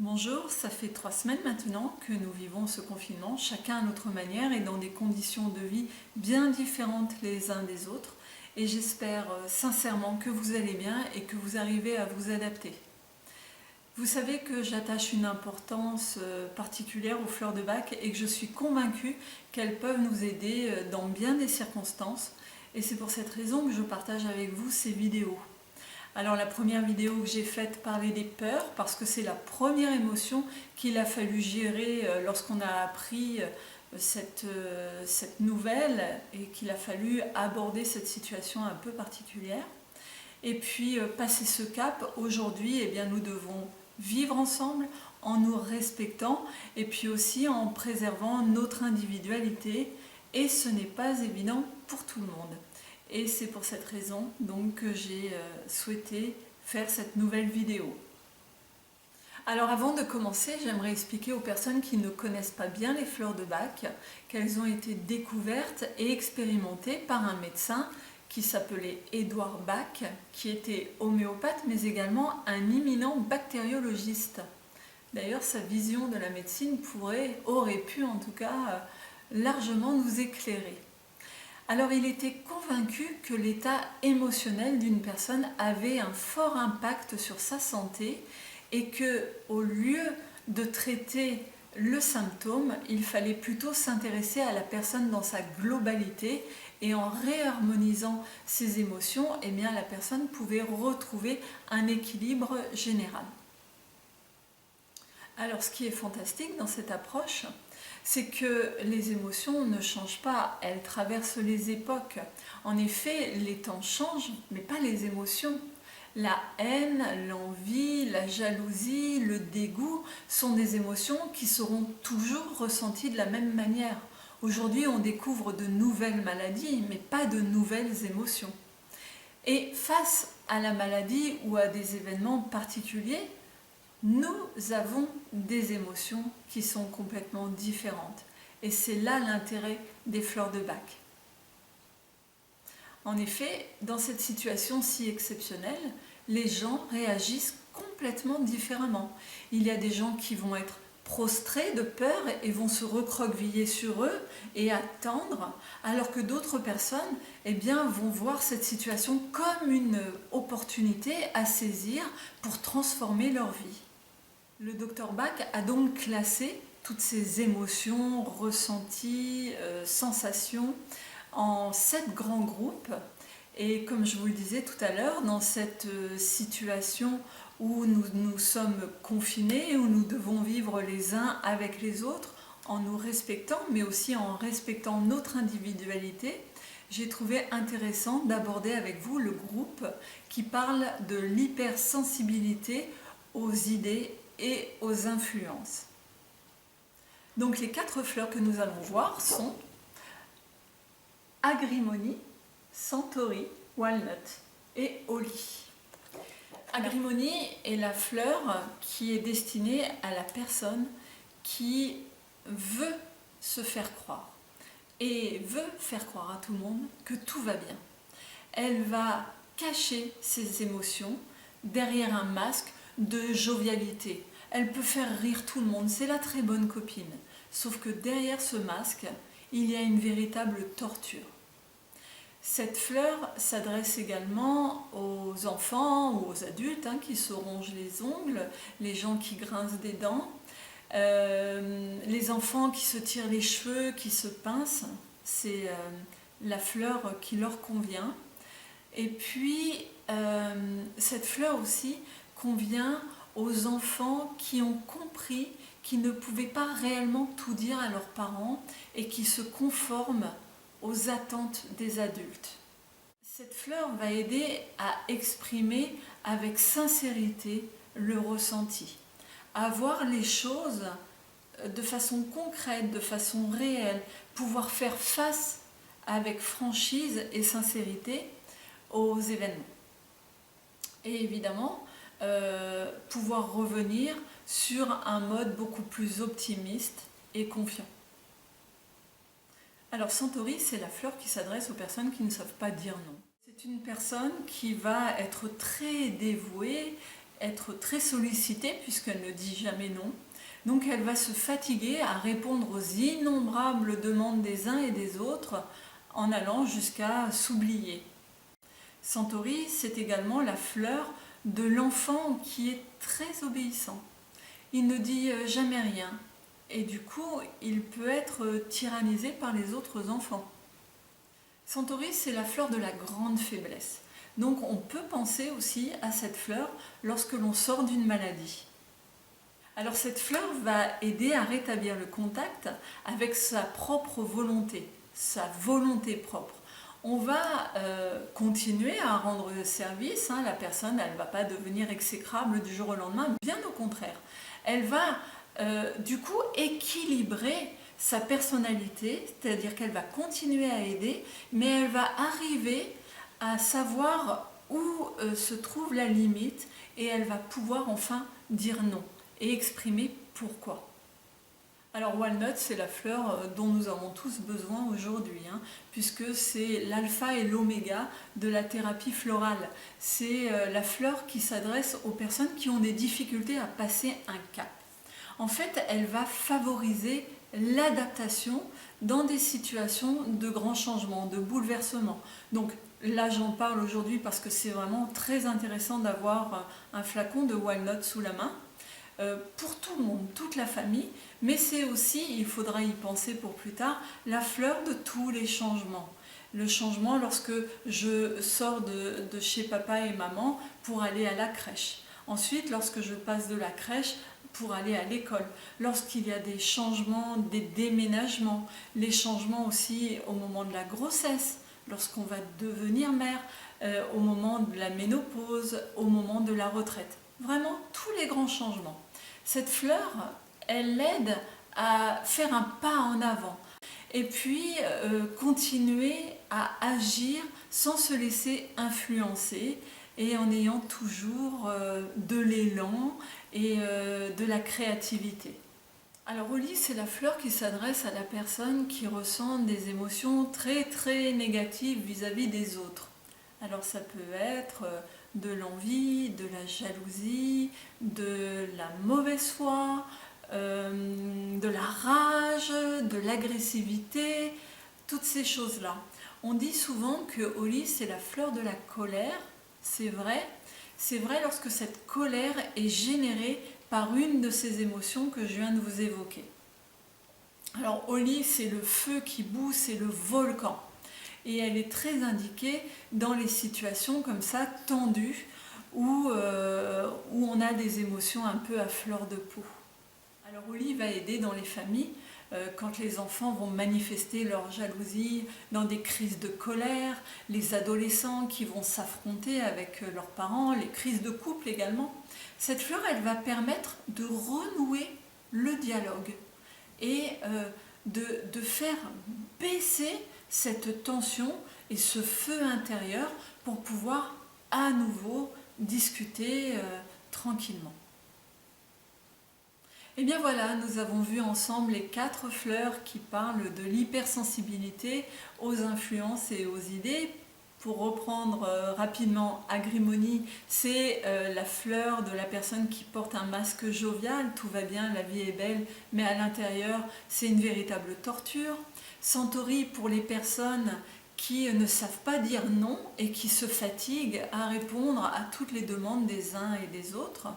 Bonjour, ça fait 3 semaines maintenant que nous vivons ce confinement, chacun à notre manière et dans des conditions de vie bien différentes les uns des autres. Et j'espère sincèrement que vous allez bien et que vous arrivez à vous adapter. Vous savez que j'attache une importance particulière aux fleurs de bac et que je suis convaincue qu'elles peuvent nous aider dans bien des circonstances. Et c'est pour cette raison que je partage avec vous ces vidéos. Alors la première vidéo que j'ai faite parlait des peurs parce que c'est la première émotion qu'il a fallu gérer lorsqu'on a appris cette nouvelle et qu'il a fallu aborder cette situation un peu particulière. Et puis passer ce cap, aujourd'hui, eh bien, nous devons vivre ensemble en nous respectant et puis aussi en préservant notre individualité et ce n'est pas évident pour tout le monde. Et c'est pour cette raison donc que j'ai souhaité faire cette nouvelle vidéo. Alors avant de commencer, j'aimerais expliquer aux personnes qui ne connaissent pas bien les fleurs de bac qu'elles ont été découvertes et expérimentées par un médecin qui s'appelait Édouard Bach, qui était homéopathe mais également un éminent bactériologiste. D'ailleurs, sa vision de la médecine aurait pu en tout cas largement nous éclairer. Alors il était convaincu que l'état émotionnel d'une personne avait un fort impact sur sa santé et que, au lieu de traiter le symptôme, il fallait plutôt s'intéresser à la personne dans sa globalité et en réharmonisant ses émotions, eh bien, la personne pouvait retrouver un équilibre général. Alors ce qui est fantastique dans cette approche, c'est que les émotions ne changent pas, elles traversent les époques. En effet, les temps changent, mais pas les émotions. La haine, l'envie, la jalousie, le dégoût sont des émotions qui seront toujours ressenties de la même manière. Aujourd'hui, on découvre de nouvelles maladies, mais pas de nouvelles émotions. Et face à la maladie ou à des événements particuliers, nous avons des émotions qui sont complètement différentes. Et c'est là l'intérêt des fleurs de bac. En effet, dans cette situation si exceptionnelle, les gens réagissent complètement différemment. Il y a des gens qui vont être prostrés de peur et vont se recroqueviller sur eux et attendre, alors que d'autres personnes vont voir cette situation comme une opportunité à saisir pour transformer leur vie. Le docteur Bach a donc classé toutes ces émotions, ressentis, sensations en 7 grands groupes. Et comme je vous le disais tout à l'heure, dans cette situation où nous sommes confinés, où nous devons vivre les uns avec les autres, en nous respectant, mais aussi en respectant notre individualité, j'ai trouvé intéressant d'aborder avec vous le groupe qui parle de l'hypersensibilité aux idées et aux influences. Donc les 4 fleurs que nous allons voir sont Agrimony, Centauri, Walnut et Holly. Agrimony est la fleur qui est destinée à la personne qui veut se faire croire et veut faire croire à tout le monde que tout va bien. Elle va cacher ses émotions derrière un masque de jovialité. Elle peut faire rire tout le monde, c'est la très bonne copine. Sauf que derrière ce masque, il y a une véritable torture. Cette fleur s'adresse également aux enfants ou aux adultes qui se rongent les ongles, les gens qui grincent des dents, les enfants qui se tirent les cheveux, qui se pincent. C'est la fleur qui leur convient. Et puis, cette fleur aussi convient aux enfants qui ont compris qu'ils ne pouvaient pas réellement tout dire à leurs parents et qui se conforment aux attentes des adultes. Cette fleur va aider à exprimer avec sincérité le ressenti, à voir les choses de façon concrète, de façon réelle, pouvoir faire face avec franchise et sincérité aux événements. Et évidemment, pouvoir revenir sur un mode beaucoup plus optimiste et confiant. Alors Centauri, c'est la fleur qui s'adresse aux personnes qui ne savent pas dire non. C'est une personne qui va être très dévouée, être très sollicitée puisqu'elle ne dit jamais non. Donc elle va se fatiguer à répondre aux innombrables demandes des uns et des autres en allant jusqu'à s'oublier. Centauri, c'est également la fleur de l'enfant qui est très obéissant. Il ne dit jamais rien et du coup il peut être tyrannisé par les autres enfants. Centauri, c'est la fleur de la grande faiblesse. Donc on peut penser aussi à cette fleur lorsque l'on sort d'une maladie. Alors cette fleur va aider à rétablir le contact avec sa propre volonté, sa volonté propre. On va continuer à rendre service, la personne elle ne va pas devenir exécrable du jour au lendemain, bien au contraire. Elle va du coup équilibrer sa personnalité, c'est-à-dire qu'elle va continuer à aider, mais elle va arriver à savoir où se trouve la limite et elle va pouvoir enfin dire non et exprimer pourquoi. Alors Walnut, c'est la fleur dont nous avons tous besoin aujourd'hui, puisque c'est l'alpha et l'oméga de la thérapie florale. C'est la fleur qui s'adresse aux personnes qui ont des difficultés à passer un cap. En fait, elle va favoriser l'adaptation dans des situations de grands changements, de bouleversements. Donc là, j'en parle aujourd'hui parce que c'est vraiment très intéressant d'avoir un flacon de Walnut sous la main. Pour tout le monde, toute la famille, mais c'est aussi, il faudra y penser pour plus tard, la fleur de tous les changements. Le changement lorsque je sors de chez papa et maman pour aller à la crèche. Ensuite, lorsque je passe de la crèche pour aller à l'école. Lorsqu'il y a des changements, des déménagements, les changements aussi au moment de la grossesse, lorsqu'on va devenir mère, au moment de la ménopause, au moment de la retraite. Vraiment tous les grands changements. Cette fleur, elle aide à faire un pas en avant et puis continuer à agir sans se laisser influencer et en ayant toujours de l'élan et de la créativité. Alors Holly, c'est la fleur qui s'adresse à la personne qui ressent des émotions très très négatives vis-à-vis des autres. Alors ça peut être de l'envie, de la jalousie, de la mauvaise foi, de la rage, de l'agressivité, toutes ces choses-là. On dit souvent que Holly, c'est la fleur de la colère. C'est vrai lorsque cette colère est générée par une de ces émotions que je viens de vous évoquer. Alors Holly, c'est le feu qui bout, c'est le volcan. Et elle est très indiquée dans les situations comme ça, tendues, où on a des émotions un peu à fleur de peau. Alors Holly va aider dans les familles quand les enfants vont manifester leur jalousie dans des crises de colère, les adolescents qui vont s'affronter avec leurs parents, les crises de couple également. Cette fleur, elle va permettre de renouer le dialogue et de faire baisser cette tension et ce feu intérieur pour pouvoir à nouveau discuter tranquillement. Et bien voilà, nous avons vu ensemble les 4 fleurs qui parlent de l'hypersensibilité aux influences et aux idées. Pour reprendre rapidement, Agrimony, c'est la fleur de la personne qui porte un masque jovial, tout va bien, la vie est belle, mais à l'intérieur, c'est une véritable torture. Centauri, pour les personnes qui ne savent pas dire non et qui se fatiguent à répondre à toutes les demandes des uns et des autres.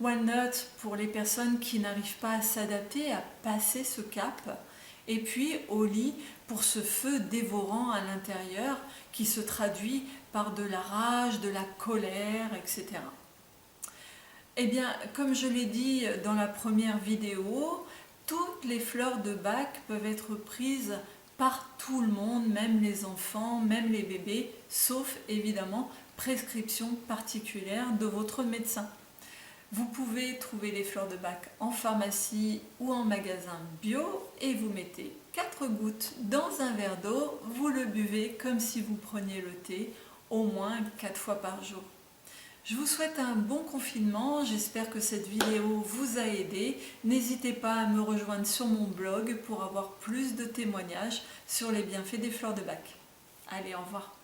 Walnut, pour les personnes qui n'arrivent pas à s'adapter, à passer ce cap. Et puis Holly, pour ce feu dévorant à l'intérieur qui se traduit par de la rage, de la colère, etc. Eh bien, comme je l'ai dit dans la première vidéo, toutes les fleurs de Bach peuvent être prises par tout le monde, même les enfants, même les bébés, sauf évidemment prescription particulière de votre médecin. Vous pouvez trouver les fleurs de Bach en pharmacie ou en magasin bio et vous mettez 4 gouttes dans un verre d'eau, vous le buvez comme si vous preniez le thé, au moins 4 fois par jour. Je vous souhaite un bon confinement, j'espère que cette vidéo vous a aidé. N'hésitez pas à me rejoindre sur mon blog pour avoir plus de témoignages sur les bienfaits des fleurs de Bach. Allez, au revoir.